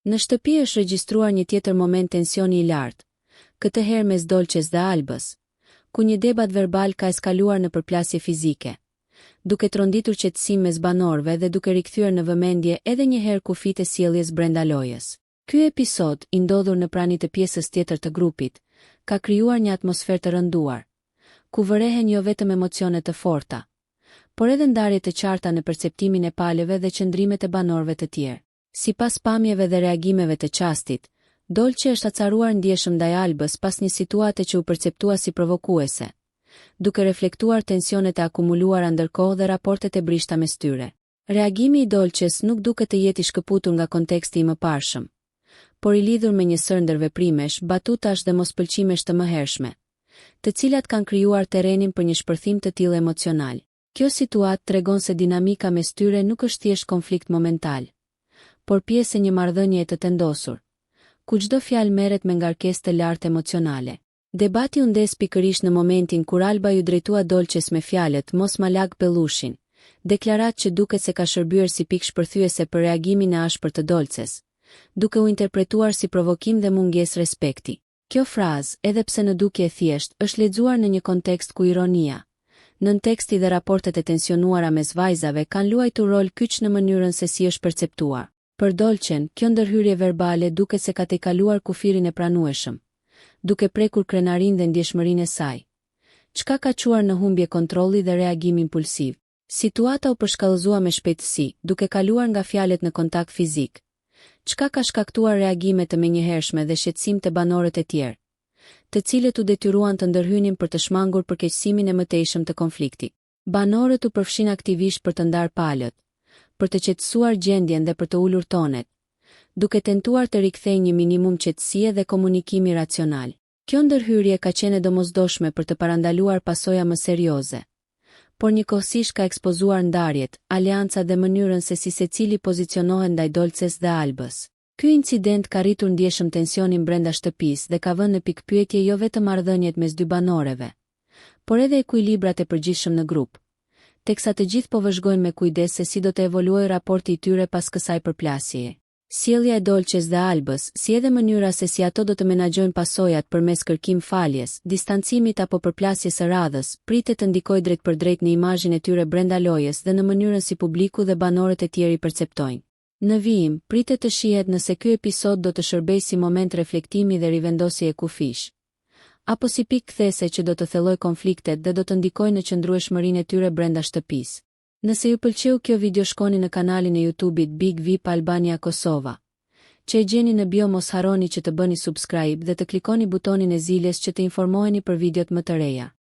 Në shtëpi është regjistruar një tjetër moment tensioni i lartë, këtë herë mes Dolces dhe Albës, ku një debat verbal ka eskaluar në përplasje fizike, duke tronditur qetësim mes banorëve dhe duke rikthyer në vëmendje edhe një herë kufijtë e sjelljes brenda lojës. Ky episod, i ndodhur në prani të pjesës tjetër të grupit, ka krijuar një atmosferë të rënduar, ku vërehen jo vetëm emocione të forta, por edhe ndarje të qarta në perceptimin e palëve dhe qëndrimet e banorëve të tjerë. Sipas pamjeve dhe reagimeve të qastit, Dolce është acaruar ndjeshëm ndaj Albës pas një situate që u perceptua si provokuese, duke reflektuar tensionet e akumuluara ndërkohë dhe raportet e brishta mes tyre. Reagimi i Dolces nuk duket të jetë i shkëputur nga konteksti i mëparshëm, por i lidhur me një sër ndërveprimesh, batutash dhe mospëlqimesh të mëhershme, të cilat kanë krijuar terrenin për një shpërthim të tillë emocional. Kjo situatë tregon se dinamika mes tyre nuk është thjesht konflikt momental, por pjesë e një marrëdhënie të tendosur, ku çdo fjalë merret me ngarkesë të lartë emocionale. Debati u ndes pikërisht në momentin kur Alba ju drejtua Dolces me fjalët "mos ma lag pellushin", deklaratë që duket se ka shërbyer si pikë shpërthyese për reagimin e ashpër të Dolces, duke u interpretuar si provokim dhe mungesë respekti. Kjo frazë, edhe pse në dukje e thjesht, është lexuar në një kontekst ku ironia, nën teksti dhe raportet e tensionuara mes vajzave kanë luajtur rol kyç në mënyrën se si është perceptuar. Për Dolcen, kjo ndërhyrje verbale duket se ka tejkaluar kufirin e pranueshëm, duke prekur krenarinë dhe ndjeshmërinë e saj, çka ka çuar në humbje kontrolli dhe reagim impulsiv. Situata u përshkallëzua me shpejtësi, duke kaluar nga fjalët në kontakt fizik, çka ka shkaktuar reagime të menjëhershme dhe shqetësim të banorët e tjerë, të cilët u detyruan të ndërhynin për të shmangur përkeqësimin e mëtejshëm të konfliktit. Banorët u përfshin aktivisht për të ndarë palët, për të qetësuar gjendjen dhe për të ulur tonet, duke tentuar të rikthejnë një minimum qetësie dhe komunikimi racional. Kjo ndërhyrje ka qenë domosdoshme për të parandaluar pasoja më serioze, por njëkohësisht ka ekspozuar ndarjet, aleanca dhe mënyrën se si secili pozicionohet ndaj Dolces dhe Albës. Ky incident ka rritur ndjeshëm tensionin brenda shtëpisë dhe ka vënë në pikpyetje jo vetëm marrëdhëniet mes dy banorëve, por edhe ekuilibrat e përgjithshëm në grup, teksa të gjithë po vëzhgojnë me kujdes se si do të evoluojë raporti i tyre pas kësaj përplasjeje. Sjellja e Dolces dhe Albës, si edhe mënyra se si ato do të menaxhojnë pasojat përmes kërkim faljes, distancimit apo përplasjes së radhës, pritet të ndikojë drejt për drejt në imazhin e tyre brenda lojës dhe në mënyrën si publiku dhe banorët e tjerë i perceptojnë. Në vijim, pritet të shihet nëse ky episod do të shërbejë si moment reflektimi dhe rivendosje e kufish, apo si pikë kthese që do të thellojë konfliktet dhe do të ndikojë në qëndrueshmërinë e tyre brenda shtëpisë. Nëse ju pëlqeu kjo video, shkoni në kanalin e YouTube-it Big VIP Albania Kosova, që e gjeni në bio. Mos harroni që të bëni subscribe dhe të klikoni butonin e zilës që të informoheni për videot më të reja.